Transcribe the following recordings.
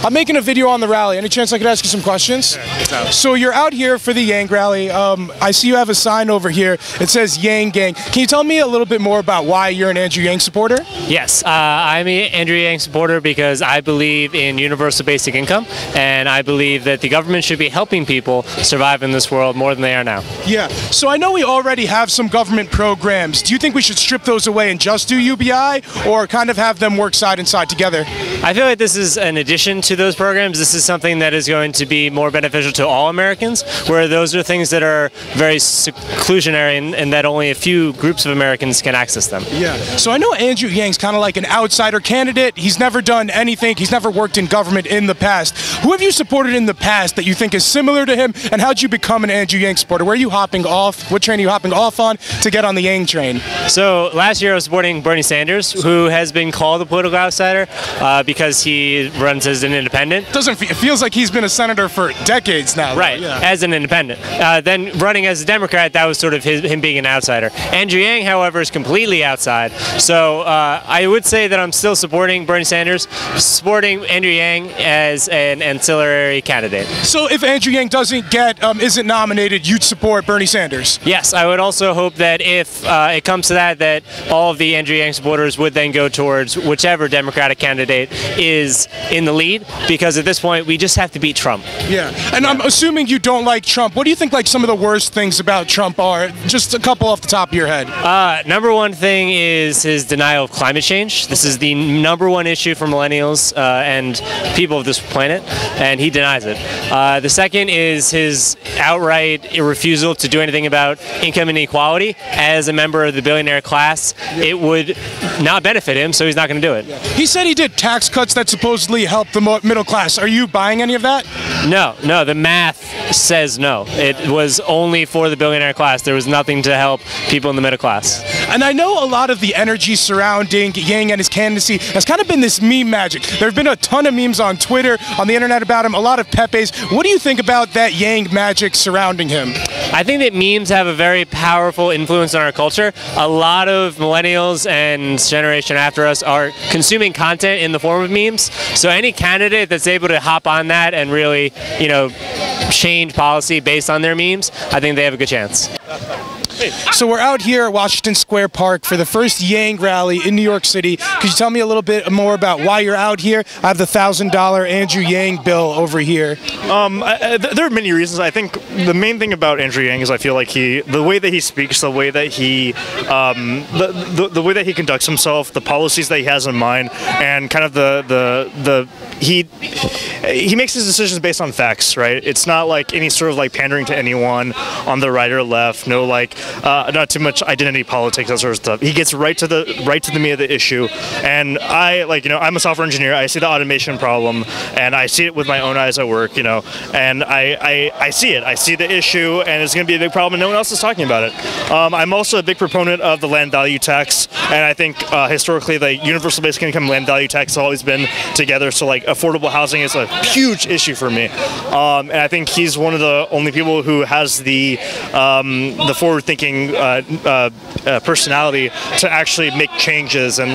I'm making a video on the rally. Any chance I could ask you some questions? Sure. So you're out here for the Yang rally. I see you have a sign over here. It says Yang Gang. Can you tell me a little bit more about why you're an Andrew Yang supporter? Yes, I'm an Andrew Yang supporter because I believe in universal basic income, and I believe that the government should be helping people survive in this world more than they are now. Yeah. So I know we already have some government programs. Do you think we should strip those away and just do UBI, or kind of have them work side and side together? I feel like this is an addition to those programs. This is something that is going to be more beneficial to all Americans, where those are things that are very seclusionary and that only a few groups of Americans can access them. Yeah. So I know Andrew Yang's kind of like an outsider candidate. He's never done anything. He's never worked in government in the past. Who have you supported in the past that you think is similar to him, and how'd you become an Andrew Yang supporter? Where are you hopping off? What train are you hopping off on to get on the Yang train? So last year I was supporting Bernie Sanders, who has been called a political outsider because he runs as an independent. It feels like he's been a senator for decades now. Right, yeah. As an independent. Then running as a Democrat, that was sort of him being an outsider. Andrew Yang, however, is completely outside. So I would say that I'm still supporting Bernie Sanders, supporting Andrew Yang as an ancillary candidate. So if Andrew Yang isn't nominated, you'd support Bernie Sanders? Yes, I would also hope that if it comes to that all of the Andrew Yang supporters would then go towards whichever Democratic candidate is in the lead, because at this point we just have to beat Trump. Yeah, and I'm assuming you don't like Trump. What do you think like some of the worst things about Trump are? Just a couple off the top of your head. Number one thing is his denial of climate change. This is the number one issue for millennials and people of this planet, and he denies it. The second is his outright refusal to do anything about income inequality. As a member of the billionaire class, it would not benefit him, so he's not going to do it. He said he did tax cuts that supposedly helped the middle class. Are you buying any of that? No, the math says no. It was only for the billionaire class. There was nothing to help people in the middle class. And I know a lot of the energy surrounding Yang and his candidacy has kind of been this meme magic. There have been a ton of memes on Twitter, on the internet about him, a lot of Pepes. What do you think about that Yang magic surrounding him? I think that memes have a very powerful influence on our culture. A lot of millennials and generation after us are consuming content in the form of memes. So any candidate that's able to hop on that and really, change policy based on their memes, I think they have a good chance. So we're out here at Washington Square Park for the first Yang rally in New York City. Could you tell me a little bit more about why you're out here? I have the $1,000 Andrew Yang bill over here. There are many reasons. I think the main thing about Andrew Yang is I feel like the way that he speaks, the way that he the way that he conducts himself, the policies that he has in mind, and kind of he makes his decisions based on facts, right? It's not like any sort of like pandering to anyone on the right or left. No, like not too much identity politics, that sort of stuff. He gets right to the meat of the issue. And I'm a software engineer. I see the automation problem, and I see it with my own eyes at work, and I see it. I see the issue, and it's going to be a big problem, and no one else is talking about it. I'm also a big proponent of the land value tax, and I think historically the universal basic income and land value tax have always been together. So like affordable housing is a huge issue for me, and I think he's one of the only people who has the forward-thinking personality to actually make changes and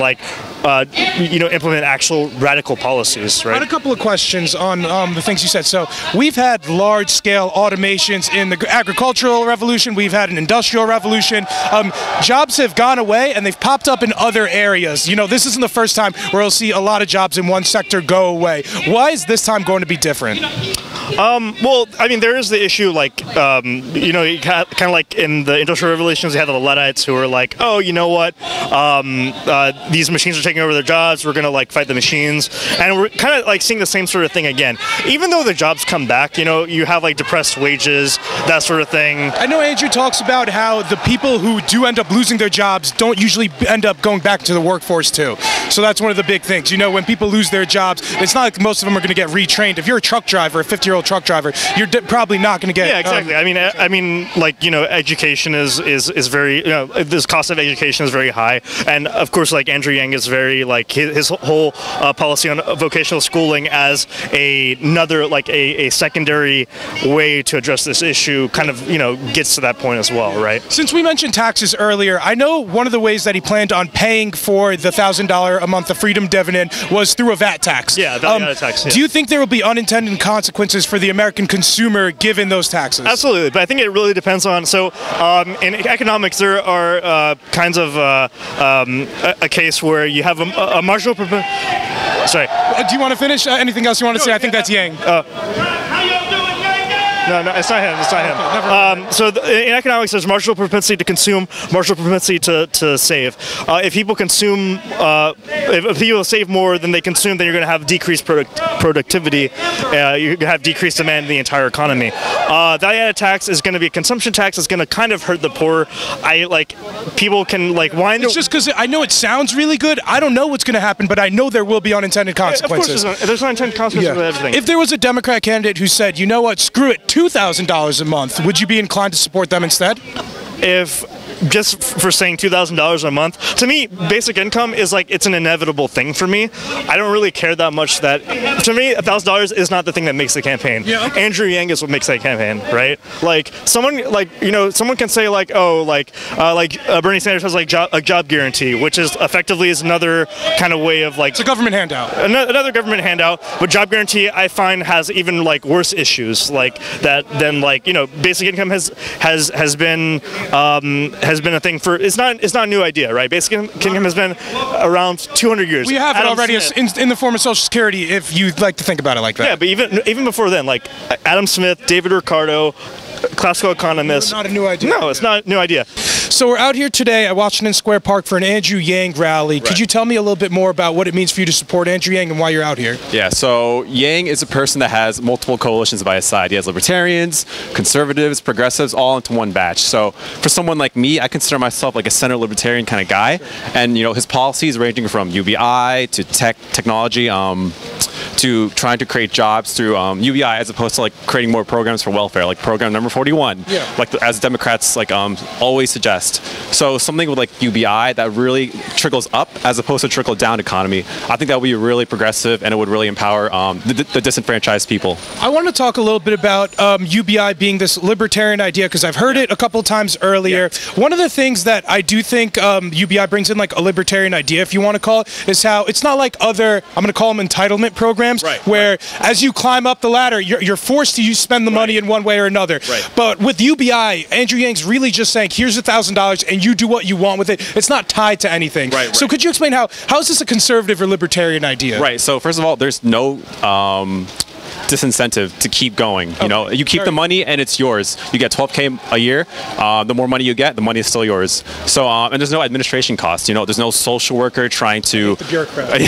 implement actual radical policies. Right. I had a couple of questions on the things you said. So we've had large-scale automations in the agricultural revolution. We've had an industrial revolution. Jobs have gone away, and they've popped up in other areas. This isn't the first time where we'll see a lot of jobs in one sector go away. Why is this time going to be different? Well, I mean, there is the issue, kind of like in the Industrial Revolutions, you had the Luddites who were like, oh, you know what, these machines are taking over their jobs, we're going to, fight the machines, and we're kind of, seeing the same sort of thing again. Even though the jobs come back, you have, depressed wages, that sort of thing. I know Andrew talks about how the people who do end up losing their jobs don't usually end up going back to the workforce, too. So that's one of the big things. When people lose their jobs, it's not like most of them are going to get retrained. If you're a truck driver, a 50-year-old truck driver, you're probably not going to get. Yeah, exactly. Education is very, this cost of education is very high, and of course, Andrew Yang is very his whole policy on vocational schooling as another a secondary way to address this issue kind of gets to that point as well, right? Since we mentioned taxes earlier, I know one of the ways that he planned on paying for the $1,000 a month of freedom dividend was through a VAT tax. Yeah, VAT tax. Yeah. Do you think think there will be unintended consequences for the American consumer given those taxes? Absolutely, but I think it really depends on. So, in economics, there are kinds of a case where you have a marginal. Sorry. Do you want to finish? Anything else you want to say? I think that's Yang. No, it's not him. It's not him. So in economics, there's marginal propensity to consume, marginal propensity to save. If people consume, if people save more than they consume, then you're going to have decreased productivity. You're going to have decreased demand in the entire economy. Value-added tax is going to be a consumption tax. It's going to kind of hurt the poor. People can whine. It's just because I know it sounds really good. I don't know what's going to happen, but I know there will be unintended consequences. Of course, there's unintended consequences with everything. If there was a Democrat candidate who said, you know what, screw it, $2,000 a month, would you be inclined to support them instead? If just for saying $2,000 a month, to me, basic income is it's an inevitable thing for me. I don't really care that much that, to me, $1,000 is not the thing that makes the campaign. Yeah, okay. Andrew Yang is what makes that campaign, right? Someone can say Bernie Sanders has a job guarantee, which is effectively another kind of way of it's a government handout. Another government handout, but job guarantee I find has even worse issues that than basic income has been a thing for. It's not a new idea, right? Basic income has been around 200 years. We have it already in the form of Social Security, if you'd like to think about it like that. Yeah, but even before then, Adam Smith, David Ricardo, classical economists. Not a new idea. No, it's not a new idea. So we're out here today at Washington Square Park for an Andrew Yang rally. Right. Could you tell me a little bit more about what it means for you to support Andrew Yang and why you're out here? Yeah, so Yang is a person that has multiple coalitions by his side. He has libertarians, conservatives, progressives, all into one batch. So for someone like me, I consider myself a center libertarian kind of guy. And his policies ranging from UBI to technology, to trying to create jobs through UBI as opposed to creating more programs for welfare, like program number 41, as Democrats always suggest. So something with UBI that really trickles up as opposed to trickle down economy, I think that would be really progressive and it would really empower the disenfranchised people. I want to talk a little bit about UBI being this libertarian idea because I've heard it a couple times earlier. Yeah. One of the things that I do think UBI brings in a libertarian idea, if you want to call it, is how it's not like other, I'm going to call them entitlement programs, where as you climb up the ladder, you're forced to spend the money in one way or another. Right. But with UBI, Andrew Yang's really just saying, here's $1,000 and you do what you want with it. It's not tied to anything. Right. So could you explain how is this a conservative or libertarian idea? Right. So first of all, there's no disincentive to keep going. You keep the money and it's yours. You get $12K a year. The more money you get, the money is still yours. So and there's no administration cost. There's no social worker trying to. The bureaucrat.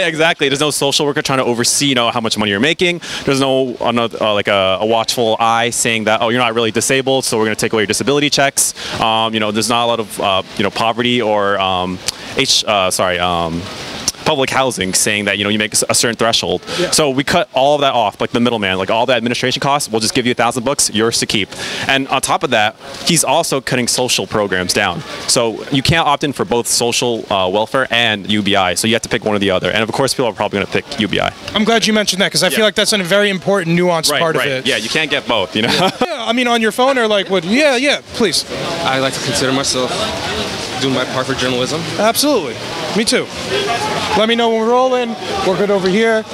Exactly. There's no social worker trying to oversee how much money you're making. There's no a watchful eye saying that you're not really disabled, so we're going to take away your disability checks. There's not a lot of poverty or public housing saying that you make a certain threshold. Yeah. So we cut all of that off, the middleman, all the administration costs. We'll just give you $1,000, yours to keep. And on top of that, he's also cutting social programs down. So you can't opt in for both social welfare and UBI. So you have to pick one or the other. And of course, people are probably going to pick UBI. I'm glad you mentioned that because I feel like that's a very important, nuanced part of it. Yeah, you can't get both. Yeah, I mean, on your phone or what? Yeah, please. I like to consider myself doing my part for journalism. Absolutely. Me too. Let me know when we're rolling. We're good over here.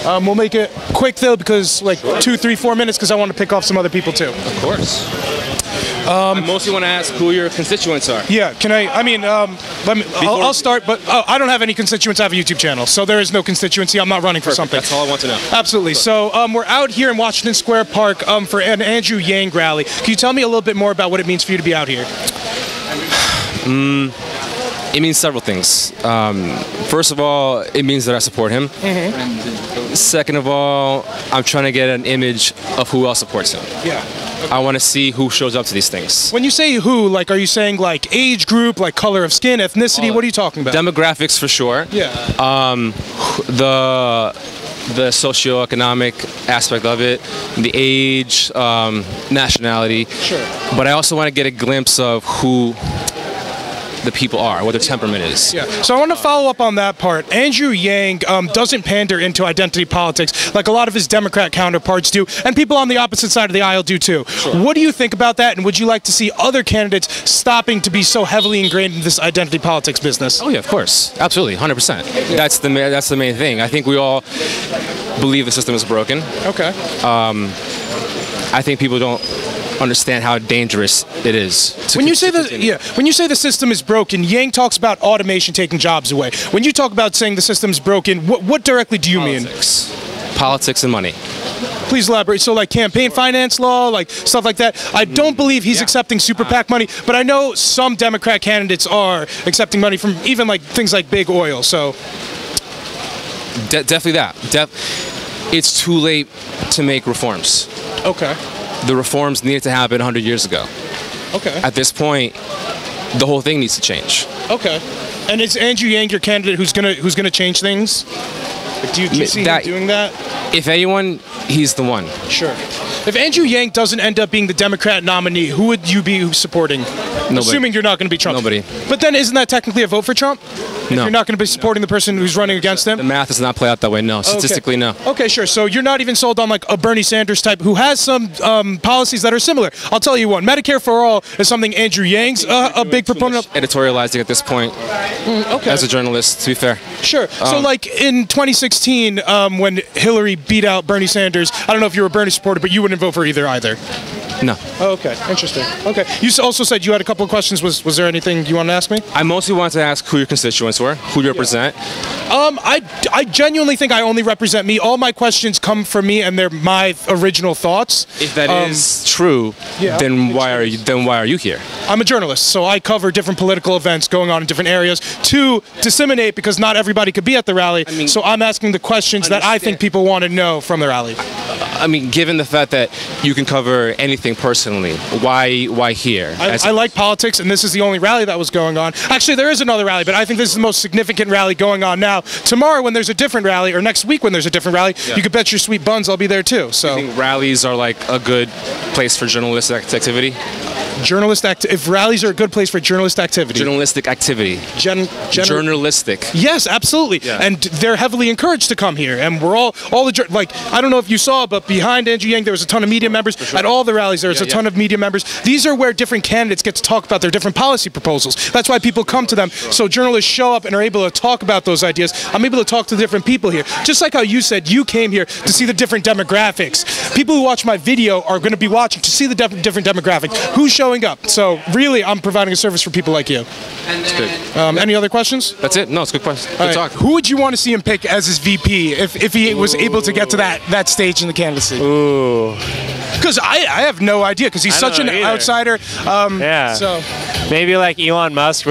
We'll make it quick though because 2, 3, 4 minutes because I want to pick off some other people too. Of course. I mostly want to ask who your constituents are. Yeah, can I? I mean, I'll start, but I don't have any constituents. I have a YouTube channel, so there is no constituency. I'm not running for something. That's all I want to know. Absolutely. So we're out here in Washington Square Park for an Andrew Yang rally. Can you tell me a little bit more about what it means for you to be out here? It means several things. First of all, it means that I support him. Mm-hmm. Second of all, I'm trying to get an image of who else supports him. Yeah. I want to see who shows up to these things. When you say who, are you saying age group, color of skin, ethnicity? What are you talking about? Demographics for sure. Yeah. The socioeconomic aspect of it, the age, nationality. Sure. But I also want to get a glimpse of who the people are, what their temperament is. Yeah. So I want to follow up on that part. Andrew Yang doesn't pander into identity politics like a lot of his Democrat counterparts do, and people on the opposite side of the aisle do too. Sure. What do you think about that, and would you like to see other candidates stopping to be so heavily ingrained in this identity politics business? Oh yeah, of course, absolutely, 100%. That's the main thing. I think we all believe the system is broken. Okay. I think people don't understand how dangerous it is. When you say the system is broken, Yang talks about automation taking jobs away. When you talk about saying the system is broken, what directly do you mean? Politics and money. Please elaborate. So like campaign finance law, like stuff like that. I don't believe he's accepting super PAC money, but I know some Democrat candidates are accepting money from even like things like big oil. So definitely that. It's too late to make reforms. Okay. The reforms needed to happen 100 years ago. Okay. At this point, the whole thing needs to change. Okay. And is Andrew Yang your candidate who's gonna change things? Like, do you see him doing that? If anyone, he's the one. Sure. If Andrew Yang doesn't end up being the Democrat nominee, who would you be supporting? Nobody. Assuming you're not going to be Trump. Nobody. But then isn't that technically a vote for Trump? If No. you're not going to be supporting the person who's running against him? The math does not play out that way, no. Statistically, no. Okay, sure. So you're not even sold on like a Bernie Sanders type who has some policies that are similar. I'll tell you one. Medicare for All is something Andrew Yang's a big proponent of. Editorializing at this point, okay. as a journalist, to be fair. Sure. So like in 2016, when Hillary beat out Bernie Sanders, I don't know if you were a Bernie supporter, but you wouldn't vote for either. No. Oh, okay, interesting. Okay, you also said you had a couple of questions. Was there anything you wanted to ask me? I mostly wanted to ask who your constituents were, who you represent. I genuinely think I only represent me. All my questions come from me, and they're my original thoughts. If that is true, then why are you here? I'm a journalist, so I cover different political events going on in different areas to disseminate, because not everybody could be at the rally. So I'm asking the questions that I think people want to know from the rally. I mean, given the fact that you can cover anything personally, why here? I like politics, and this is the only rally that was going on. Actually, there is another rally, but I think this is the most significant rally going on now. Tomorrow, when there's a different rally, or next week when there's a different rally, you could bet your sweet buns I'll be there too. So, you think rallies are like a good place for journalistic activity? If rallies are a good place for journalistic activity. Journalistic activity. Journalistic. Yes, absolutely. Yeah. And they're heavily encouraged to come here. And we're all the, like, I don't know if you saw, but behind Andrew Yang, there was a ton of media members. Sure. At all the rallies, there was a ton of media members. These are where different candidates get to talk about their different policy proposals. That's why people come to them. Sure. So journalists show up and are able to talk about those ideas. I'm able to talk to different people here. Just like how you said you came here to see the different demographics. People who watch my video are going to be watching to see the different demographics. Who's showing up? So really, I'm providing a service for people like you. That's good. Any other questions? That's it. No, it's a good question. Good talk. Who would you want to see him pick as his VP if he was able to get to that stage in the candidacy? Ooh. Because I have no idea, because he's such an outsider. Yeah. So maybe like Elon Musk,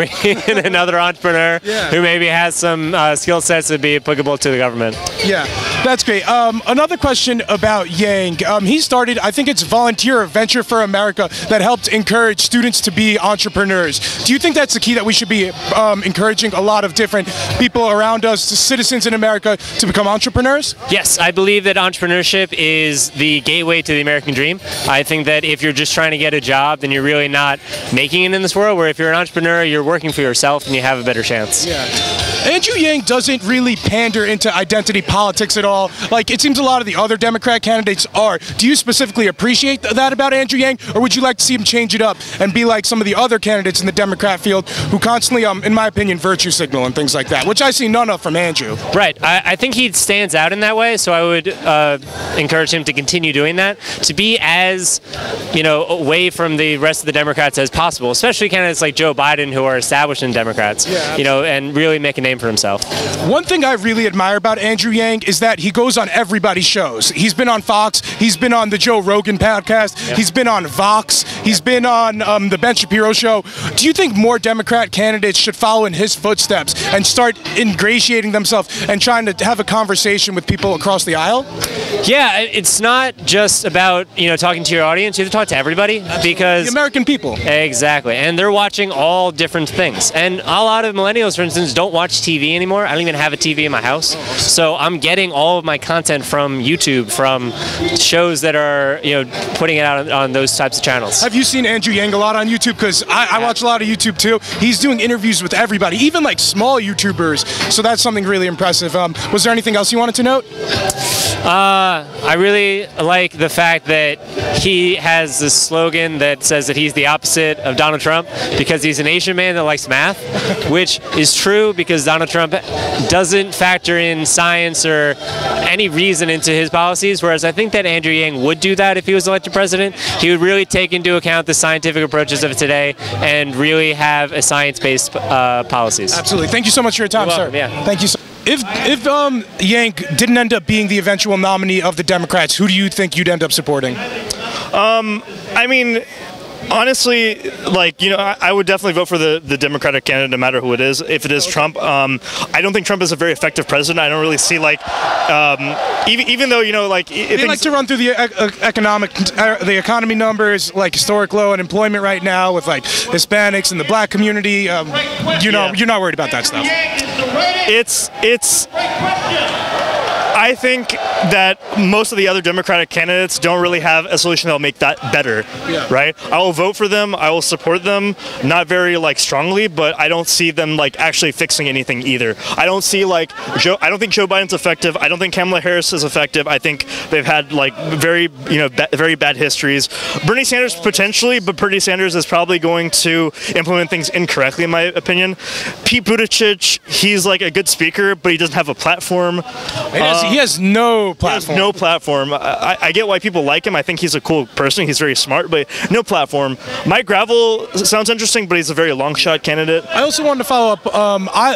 another entrepreneur who maybe has some skill sets that be applicable to the government. Yeah, that's great. Another question about Yang. He started, I think it's Volunteer or Venture for America, that helped encourage students to be entrepreneurs. Do you think that's the key, that we should be encouraging a lot of different people around us, citizens in America, to become entrepreneurs? Yes, I believe that entrepreneurship is the gateway to the American dream. I think that if you're just trying to get a job, then you're really not making it in this world, where if you're an entrepreneur, you're working for yourself and you have a better chance. Yeah. Andrew Yang doesn't really pander into identity politics at all. Like, it seems a lot of the other Democrat candidates are. Do you specifically appreciate that about Andrew Yang, or would you like to see him change it up and be like some of the other candidates in the Democrat field who constantly, in my opinion, virtue signal and things like that, which I see none of from Andrew? Right. I think he stands out in that way, so I would encourage him to continue doing that, to be as, away from the rest of the Democrats as possible, especially candidates like Joe Biden, who are established in Democrats, and really make a name for himself. One thing I really admire about Andrew Yang is that he goes on everybody's shows. He's been on Fox, he's been on the Joe Rogan podcast, he's been on Vox, he's been on the Ben Shapiro show. Do you think more Democrat candidates should follow in his footsteps and start ingratiating themselves and trying to have a conversation with people across the aisle? Yeah, it's not just about, talking to your audience. You have to talk to everybody, because the American people. Exactly. And they're watching all different things. And a lot of millennials, for instance, don't watch TV anymore. I don't even have a TV in my house. So I'm getting all of my content from YouTube, from shows that are, putting it out on those types of channels. Have you seen Andrew Yang a lot on YouTube? Because I watch a lot of YouTube too. He's doing interviews with everybody, even like small YouTubers. So that's something really impressive. Was there anything else you wanted to note? I really like the fact that he has this slogan that says that he's the opposite of Donald Trump because he's an Asian man that likes math, which is true because Donald Trump doesn't factor in science or any reason into his policies, whereas I think that Andrew Yang would do that if he was elected president. He would really take into account the scientific approaches of today and really have a science-based policies. Absolutely. Thank you so much for your time, You're welcome, sir. yeah. Thank you so If Yang didn't end up being the eventual nominee of the Democrats, who do you think you'd end up supporting? I mean, honestly, I would definitely vote for the Democratic candidate no matter who it is. If it is Trump, I don't think Trump is a very effective president. I don't really see even though They like to run through the economy numbers, like historic low unemployment right now with like Hispanics and the black community. You're not worried about that stuff. I think that most of the other Democratic candidates don't really have a solution that'll make that better, right? I will vote for them. I will support them, not very strongly, but I don't see them actually fixing anything either. I don't see I don't think Joe Biden's effective. I don't think Kamala Harris is effective. I think they've had very very bad histories. Bernie Sanders potentially, but Bernie Sanders is probably going to implement things incorrectly in my opinion. Pete Buttigieg, he's a good speaker, but he doesn't have a platform. He has no platform. No platform. I get why people like him. I think he's a cool person. He's very smart, but no platform. Mike Gravel sounds interesting, but he's a very long shot candidate. I also wanted to follow up.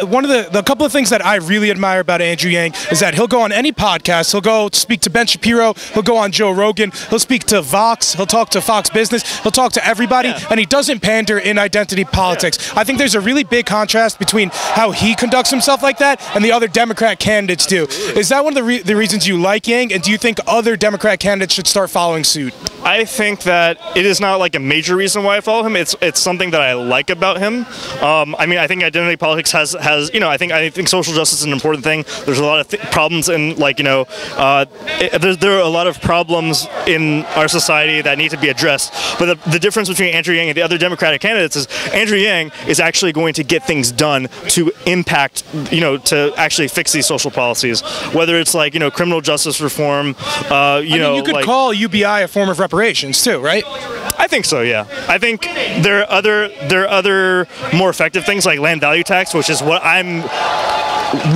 One of the couple of things that I really admire about Andrew Yang is that he'll go on any podcast. He'll go speak to Ben Shapiro. He'll go on Joe Rogan. He'll speak to Vox. He'll talk to Fox Business. He'll talk to everybody, and he doesn't pander in identity politics. I think there's a really big contrast between how he conducts himself like that and the other Democrat candidates do. Is that one of the reasons you like Yang, and do you think other Democrat candidates should start following suit? I think that it is not a major reason why I follow him. It's something that I like about him. I think identity politics has I think social justice is an important thing. There's a lot of problems in there are a lot of problems in our society that need to be addressed. But the difference between Andrew Yang and the other Democratic candidates is Andrew Yang is actually going to get things done to impact to actually fix these social policies, whether it's criminal justice reform. You could call UBI a form of reparations too, right? I think so. Yeah, I think there are other more effective things like land value tax, which is what I'm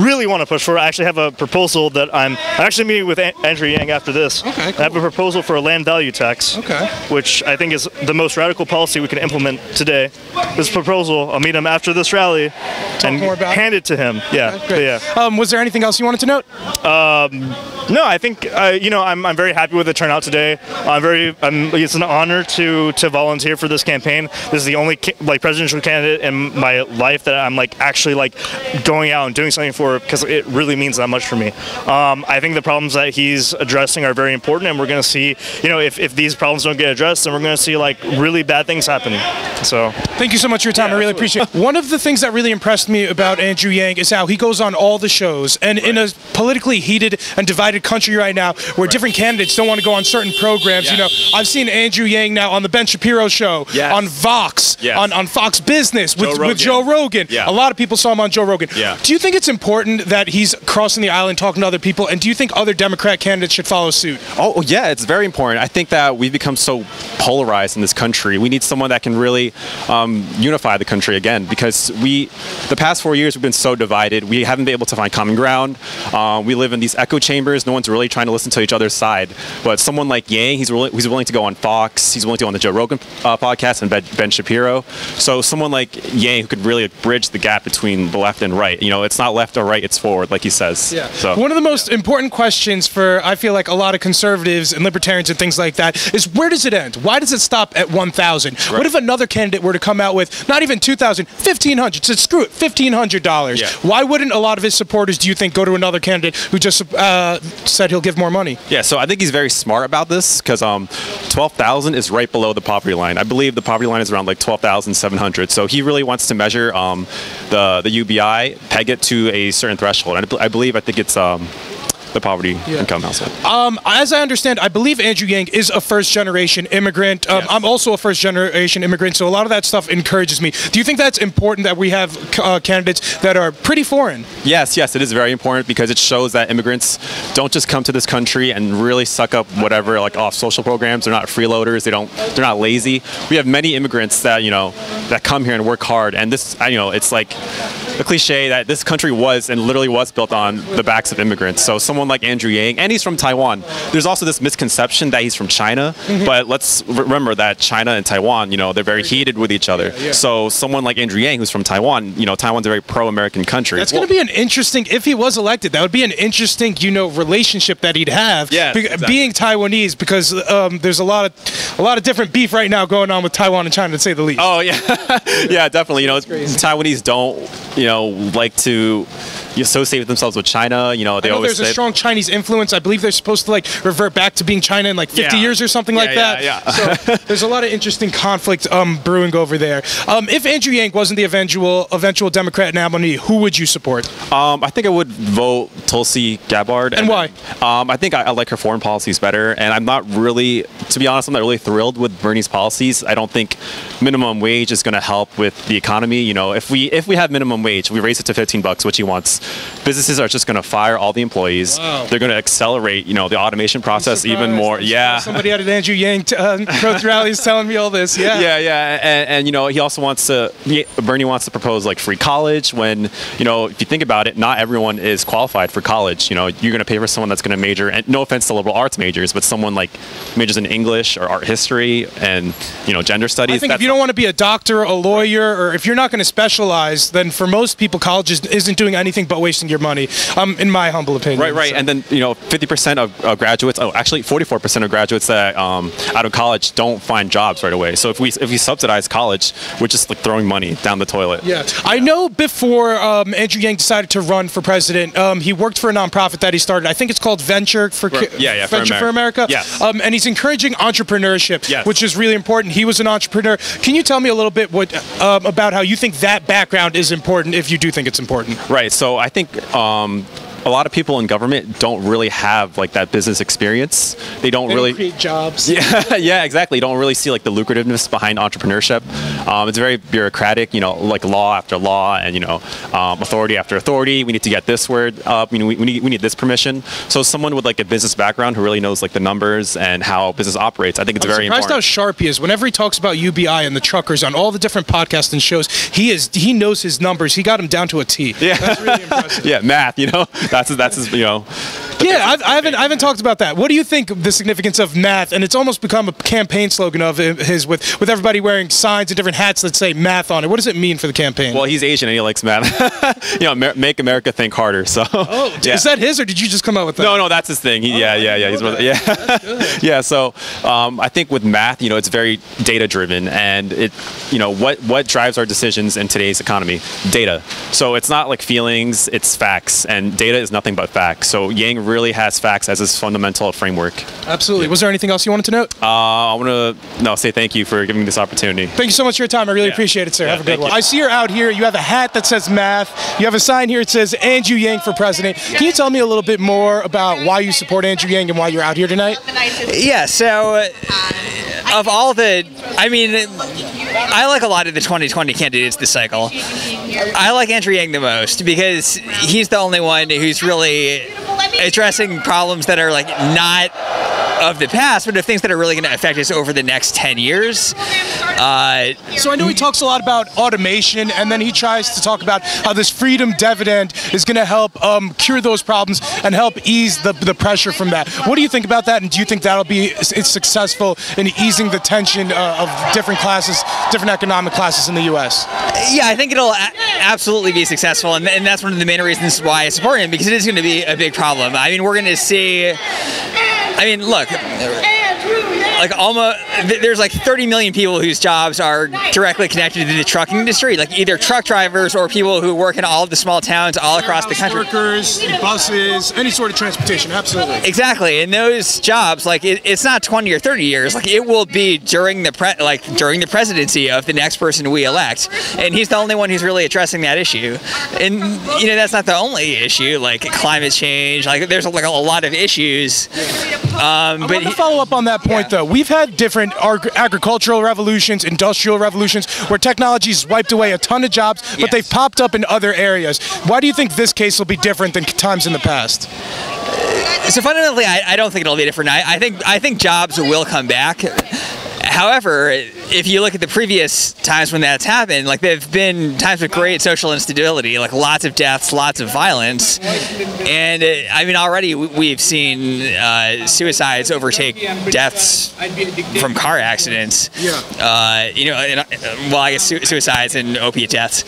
really want to push for. I actually have a proposal that I'm actually meeting with Andrew Yang after this. Okay, cool. I have a proposal for a land value tax, which I think is the most radical policy we can implement today. This proposal, I'll meet him after this rally and hand it to him. Yeah, okay, yeah. Was there anything else you wanted to note? No, I think I'm very happy with the turnout today. It's an honor to volunteer for this campaign. This is the only presidential candidate in my life that I'm actually going out and doing something for, because it really means that much for me. I think the problems that he's addressing are very important, and we're going to see, if these problems don't get addressed, then we're going to see really bad things happening. So thank you so much for your time. I really appreciate it. One of the things that really impressed me about Andrew Yang is how he goes on all the shows, and in a politically heated and divided country right now, where different candidates don't want to go on certain programs. I've seen Andrew Yang now on the Ben Shapiro show, on Vox, on Fox Business with Joe Rogan. A lot of people saw him on Joe Rogan. Do you think it's important that he's crossing the aisle and talking to other people, and do you think other Democrat candidates should follow suit? Oh yeah, it's very important. I think that we've become so polarized in this country. We need someone that can really unify the country again, because the past 4 years we've been so divided. We haven't been able to find common ground. We live in these echo chambers. No one's really trying to listen to each other's side. But someone like Yang, he's willing to go on Fox. He's willing to go on the Joe Rogan podcast and Ben Shapiro. So someone like Yang who could really bridge the gap between the left and right. It's not left or right, it's forward, like he says. Yeah. So one of the most important questions for, I feel like, a lot of conservatives and libertarians and things like that is, where does it end? Why does it stop at 1,000? Right. What if another candidate were to come out with not even 2,000, 1,500? Said, screw it, $1,500. Yeah. Why wouldn't a lot of his supporters, do you think, go to another candidate who just said he'll give more money. Yeah, so I think he's very smart about this because 12,000 is right below the poverty line. I believe the poverty line is around like 12,700. So he really wants to measure the UBI, peg it to a certain threshold. And I think it's the poverty income household. As I understand, I believe Andrew Yang is a first-generation immigrant. Yes. I'm also a first-generation immigrant, so a lot of that stuff encourages me. Do you think that's important that we have candidates that are pretty foreign? Yes, it is very important because it shows that immigrants don't just come to this country and really suck up whatever like off social programs. They're not freeloaders. They're not lazy. We have many immigrants that that come here and work hard. And this, it's like the cliche that this country was and literally was built on the backs of immigrants. So someone like Andrew Yang, and he's from Taiwan. There's also this misconception that he's from China, but let's remember that China and Taiwan, they're very heated with each other. So someone like Andrew Yang, who's from Taiwan, Taiwan's a very pro-American country. That's going to be an interesting, if he was elected, that would be an interesting, relationship that he'd have, being Taiwanese, because there's a lot of different beef right now going on with Taiwan and China, to say the least. Oh yeah, yeah, definitely. Taiwanese don't like to associate with themselves with China. They always there's a strong Chinese influence. I believe they're supposed to revert back to being China in 50 years or something like that. Yeah. So there's a lot of interesting conflict brewing over there. If Andrew Yang wasn't the eventual Democrat nominee, who would you support? I think I would vote Tulsi Gabbard. And why? I think I like her foreign policies better, and I'm not really, to be honest, I'm not really thrilled with Bernie's policies. I don't think minimum wage is going to help with the economy. If we have minimum wage, we raise it to $15, which he wants. Businesses are just going to fire all the employees. Wow. They're going to accelerate, the automation process even more. Yeah. Somebody at an Andrew Yang growth rally is telling me all this. Yeah. Yeah. And he also Bernie wants to propose free college when, if you think about it, not everyone is qualified for college. You're going to pay for someone that's going to major, and no offense to liberal arts majors, but someone majors in English or art history and, gender studies. I think if you don't want to be a doctor, a lawyer, or if you're not going to specialize, then for most people, college isn't doing anything but wasting your money, in my humble opinion. Right. So. And then, 50% of graduates, actually 44% of graduates that out of college don't find jobs right away. So if we subsidize college, we're just throwing money down the toilet. Yeah. I know before Andrew Yang decided to run for president, he worked for a nonprofit that he started. I think it's called Venture for America. Yes. And he's encouraging entrepreneurship, yes, which is really important. He was an entrepreneur. Can you tell me a little bit about how you think that background is important, if you do think it's important? Right. So I think a lot of people in government don't really have that business experience. They don't really create jobs. Yeah, exactly. You don't really see the lucrativeness behind entrepreneurship. It's very bureaucratic, law after law and authority after authority. We need to get this word up. We need this permission. So someone with a business background who really knows the numbers and how business operates, I think it's very important. I'm surprised how sharp he is. Whenever he talks about UBI and the truckers on all the different podcasts and shows, he knows his numbers. He got them down to a T. Yeah, that's really impressive. Yeah, math. That's his. Yeah, I haven't talked about that. What do you think of the significance of math? And it's almost become a campaign slogan of his with everybody wearing signs and different hats that say math on it. What does it mean for the campaign? Well, he's Asian and he likes math. Make America think harder. So. Oh, yeah. Is that his, or did you just come up with that? No, that's his thing. Yeah. So I think with math, it's very data driven, and what drives our decisions in today's economy? Data. So it's not feelings, it's facts, and data is nothing but facts. So Yang really has facts as his fundamental framework. Absolutely. Was there anything else you wanted to note? I want to say thank you for giving me this opportunity. Thank you so much for your time. I really appreciate it, sir. Have a good one. I see you're out here. You have a hat that says math. You have a sign here that says Andrew Yang for president. Can you tell me a little bit more about why you support Andrew Yang and why you're out here tonight? Yeah, so of all I like a lot of the 2020 candidates this cycle. I like Andrew Yang the most because he's the only one who's really addressing problems that are not of the past, but of things that are really going to affect us over the next 10 years. So I know he talks a lot about automation, and then he tries to talk about how this freedom dividend is going to help cure those problems and help ease the pressure from that. What do you think about that, and do you think that'll be successful in easing the tension of different economic classes in the U.S.? Yeah, I think it'll absolutely be successful, and that's one of the main reasons why I support him, because it is going to be a big problem. We're going to see... look, like almost there's like 30 million people whose jobs are directly connected to the trucking industry, like either truck drivers or people who work in all of the small towns all across the country. Workers, buses, any sort of transportation, absolutely. Exactly, and those jobs, like it's not 20 or 30 years, like it will be during the presidency of the next person we elect, and he's the only one who's really addressing that issue. And you know, that's not the only issue, like climate change, like there's like a lot of issues. I want to follow up on that point, though. We've had different agricultural revolutions, industrial revolutions, where technology's wiped away a ton of jobs, but they've popped up in other areas. Why do you think this case will be different than times in the past? So fundamentally, I don't think it'll be different. I think jobs will come back. However, if you look at the previous times when that's happened, like there have been times of great social instability, like lots of deaths, lots of violence, and I mean already we've seen suicides overtake deaths from car accidents. You know, well, I guess suicides and opiate deaths,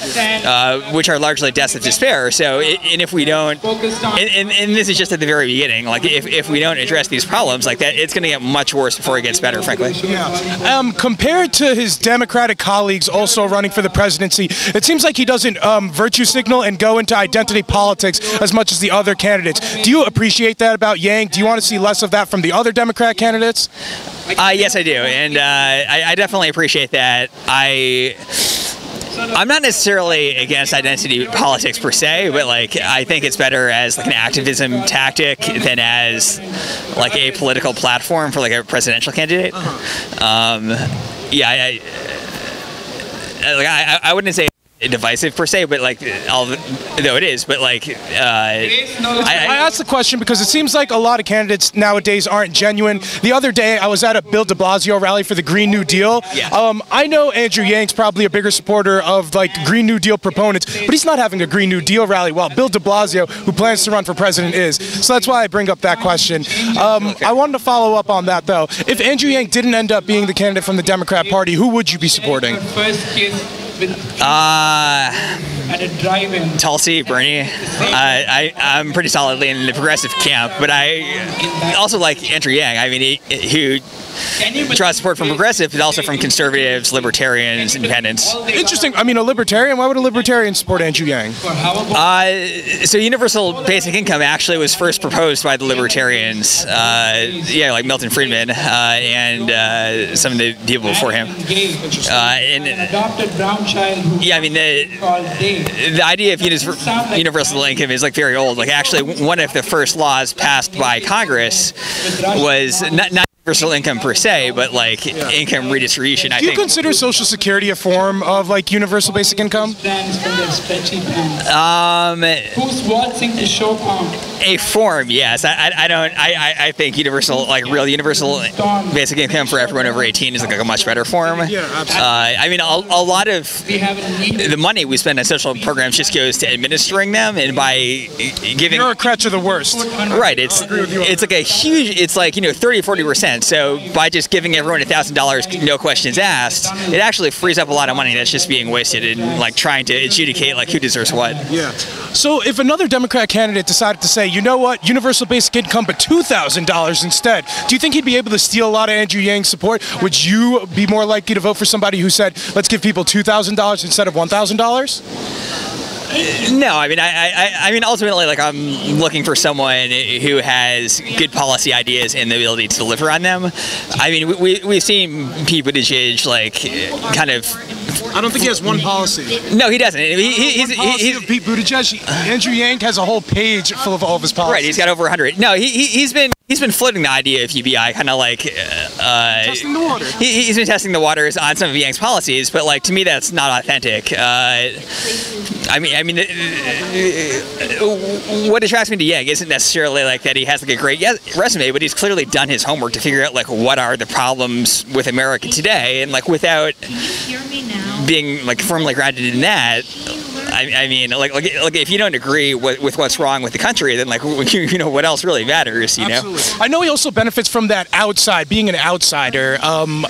which are largely deaths of despair. So, and if we don't, and this is just at the very beginning, like if we don't address these problems, like that, it's going to get much worse before it gets better, frankly. Compared to his Democratic colleagues also running for the presidency, it seems like he doesn't virtue signal and go into identity politics as much as the other candidates. Do you appreciate that about Yang? Do you want to see less of that from the other Democrat candidates? Yes, I do, and I definitely appreciate that. I'm not necessarily against identity politics per se, but like I think it's better as like an activism tactic than as like a political platform for like a presidential candidate. Yeah, I wouldn't say divisive per se, but like though it is, but like I asked the question because it seems like a lot of candidates nowadays aren't genuine. The other day I was at a Bill de Blasio rally for the Green New Deal. I know Andrew Yang's probably a bigger supporter of like Green New Deal proponents, but he's not having a Green New Deal rally while Bill de Blasio, who plans to run for president, is. So that's why I bring up that question. I wanted to follow up on that though. If Andrew Yang didn't end up being the candidate from the Democrat Party, who would you be supporting? Tulsi, Bernie. I'm pretty solidly in the progressive camp, but I also like Andrew Yang. I mean, who draws support from progressive, but also from conservatives, libertarians, independents. Interesting. I mean, a libertarian? Why would a libertarian support Andrew Yang? So universal basic income actually was first proposed by the libertarians, like Milton Friedman and some of the people before him. I mean, the idea of universal income is like very old. Like actually, one of the first laws passed by Congress was not universal income per se, but like income redistribution. Do you consider Social Security a form of like universal basic income? A form, yes. I don't. I think universal, like real universal basic income for everyone over 18 is like a much better form. Yeah, absolutely. I mean, a lot of the money we spend on social programs just goes to administering them, and by giving bureaucrats are the worst. Right. It's like a huge. It's like 30-40%. So by just giving everyone $1,000, no questions asked, it actually frees up a lot of money that's just being wasted in like trying to adjudicate like who deserves what. Yeah. So if another Democrat candidate decided to say, you know what, universal basic income, but $2,000 instead, do you think he'd be able to steal a lot of Andrew Yang's support? Would you be more likely to vote for somebody who said, let's give people $2,000 instead of $1,000? No, I mean, ultimately, like I'm looking for someone who has good policy ideas and the ability to deliver on them. I mean, we've seen Pete Buttigieg like kind of. I don't think he has one policy. No, he doesn't. He's Pete Buttigieg. Andrew Yang has a whole page full of all of his policies. Right, he's got over 100. No, he's been floating the idea of UBI, kind of like testing the water. He's been testing the waters on some of Yang's policies, but like to me, that's not authentic. I mean, what attracts me to Yang isn't necessarily like that he has like a great resume, but he's clearly done his homework to figure out like what are the problems with America today, and like without being like firmly grounded in that, I mean, like if you don't agree with what's wrong with the country, then like what else really matters? You know. I know he also benefits from that being an outsider.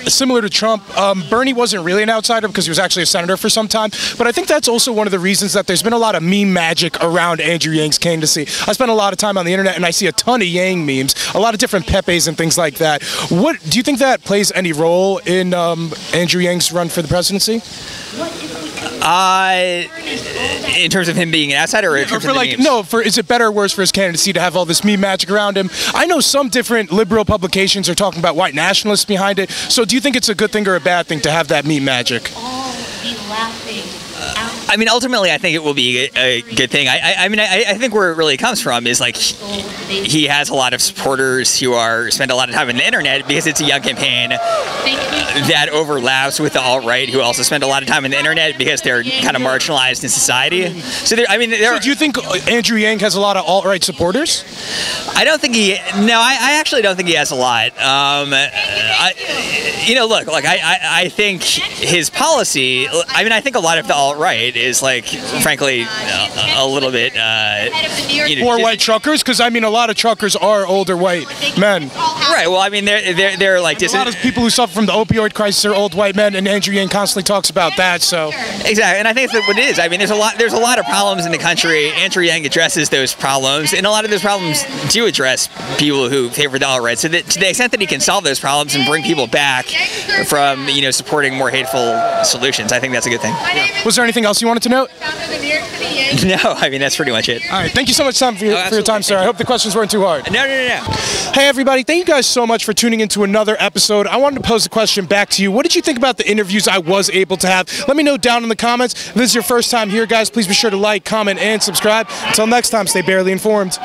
Similar to Trump, Bernie wasn't really an outsider because he was actually a senator for some time. But I think that's also one of the reasons that there's been a lot of meme magic around Andrew Yang's candidacy. I spent a lot of time on the internet and I see a ton of Yang memes, a lot of different Pepes and things like that. What do you think that plays any role in Andrew Yang's run for the presidency? In terms of him being an outsider, or in terms of the memes? Is it better or worse for his candidacy to have all this meme magic around him? I know some different liberal publications are talking about white nationalists behind it. So do you think it's a good thing or a bad thing to have that meme magic? I mean, ultimately, I think it will be a good thing. I think where it really comes from is like he has a lot of supporters who spend a lot of time on the internet because it's a young campaign that overlaps with the alt-right, who also spend a lot of time on the internet because they're kind of marginalized in society. So do you think Andrew Yang has a lot of alt-right supporters? I don't think I actually don't think he has a lot. I think his policy. I mean, I think a lot of the alt-right is like, frankly, a little bit. More white truckers, because I mean, a lot of truckers are older white men. Right. Well, I mean, they're like a lot of people who suffer from the opioid crisis are old white men, and Andrew Yang constantly talks about that. So exactly, and I think that's what it is. I mean, there's a lot of problems in the country. Andrew Yang addresses those problems, and a lot of those problems do address people who favor the alt-right. So that, to the extent that he can solve those problems and bring people back from supporting more hateful solutions, I think that's a good thing. Was there anything else you wanted to note? No, I mean, that's pretty much it. All right, thank you so much, Tom, for your time, sir. I hope the questions weren't too hard. No. Hey, everybody, thank you guys so much for tuning into another episode. I wanted to pose a question back to you. What did you think about the interviews I was able to have? Let me know down in the comments. If this is your first time here, guys, please be sure to like, comment, and subscribe. Until next time, stay barely informed.